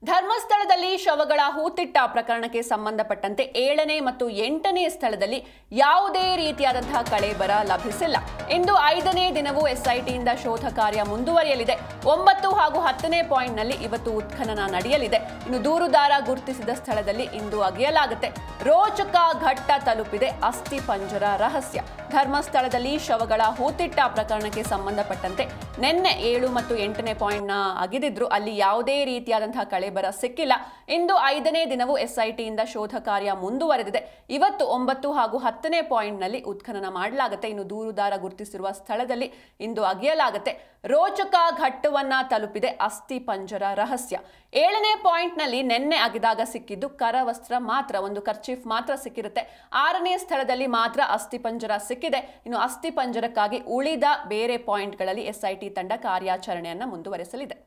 ಧರ್ಮಸ್ಥಳದಲ್ಲಿ ಶವಗಳ ಹೂತಿಟ್ಟ ಪ್ರಕರಣಕ್ಕೆ ಸಂಬಂಧಪಟ್ಟಂತೆ 7ನೇ ಮತ್ತು 8ನೇ ಸ್ಥಳದಲ್ಲಿ ಯಾವುದೇ ರೀತಿಯಾದಂತಹ ಕಳೇಬರ ಲಭಿಸಿಲ್ಲ. ಇಂದು 5ನೇ ದಿನವೂ ಎಸ್ಐಟಿಯಿಂದ ಶೋಧ ಕಾರ್ಯ ಮುಂದುವರಿಯಲಿದೆ. 9 ಹಾಗೂ 10ನೇ ಪಾಯಿಂಟ್ನಲ್ಲಿ ಇವತ್ತು ಉತ್ಖನನ ನಡೆಯಲಿದೆ. ಇನ್ನು ದೂರುದಾರ ಗುರುತಿಸಿದ ಸ್ಥಳದಲ್ಲಿ ಇಂದು ಅಗೆಯಲಾಗುತ್ತೆ. ರೋಚಕ ಘಟ್ಟ ತಲುಪಿದೆ ಅಸ್ಥಿ ಪಂಜರ ರಹಸ್ಯ. ಧರ್ಮಸ್ಥಳದಲ್ಲಿ ಶವಗಳ ಹೂತಿಟ್ಟ ಪ್ರಕರಣಕ್ಕೆ ಸಂಬಂಧಪಟ್ಟಂತೆ ನಿನ್ನೆ 7 ಮತ್ತು 8ನೇ ಪಾಯಿಂಟ್ನ ಅಗೆದಿದ್ರು. ಅಲ್ಲಿ ಯಾವುದೇ ರೀತಿಯಾದಂತಹ ಕಳೇಬರ ಸಿಕ್ಕಿಲ್ಲ. ಇಂದು 5ನೇ ದಿನವೂ ಎಸ್ಐಟಿಯಿಂದ ಶೋಧ ಕಾರ್ಯ ಮುಂದುವರೆದಿದೆ. ಇವತ್ತು 9 ಹಾಗೂ 10ನೇ ಪಾಯಿಂಟ್ನಲ್ಲಿ ಉತ್ಖನನ ಮಾಡಲಾಗುತ್ತೆ. ಇನ್ನು ದೂರುದಾರ ಗುರುತಿಸಿರುವ ಸ್ಥಳದಲ್ಲಿ ಇಂದು ಅಗೆಯಲಾಗುತ್ತೆ. ರೋಚಕ ಘಟ್ಟವನ್ನ ತಲುಪಿದೆ ಅಸ್ಥಿ ಪಂಜರ ರಹಸ್ಯ. 7ನೇ ಪಾಯಿಂಟ್ನಲ್ಲಿ ನಿನ್ನೆ ಅಗೆದಾಗ ಸಿಕ್ಕಿದ್ದು ಕರವಸ್ತ್ರ ಮಾತ್ರ, ಒಂದು ಕರ್ಚೀಫ್ ಮಾತ್ರ ಸಿಕ್ಕಿರುತ್ತೆ. 6ನೇ ಸ್ಥಳದಲ್ಲಿ ಮಾತ್ರ ಅಸ್ಥಿ ಪಂಜರ ಸಿಕ್ಕಿದೆ. ಇನ್ನು ಅಸ್ಥಿ ಪಂಜರಕ್ಕಾಗಿ ಉಳಿದ ಬೇರೆ ಪಾಯಿಂಟ್ಗಳಲ್ಲಿ ಎಸ್ಐಟಿ ತಂಡ ಕಾರ್ಯಾಚರಣೆಯನ್ನ ಮುಂದುವರೆಸಲಿದೆ.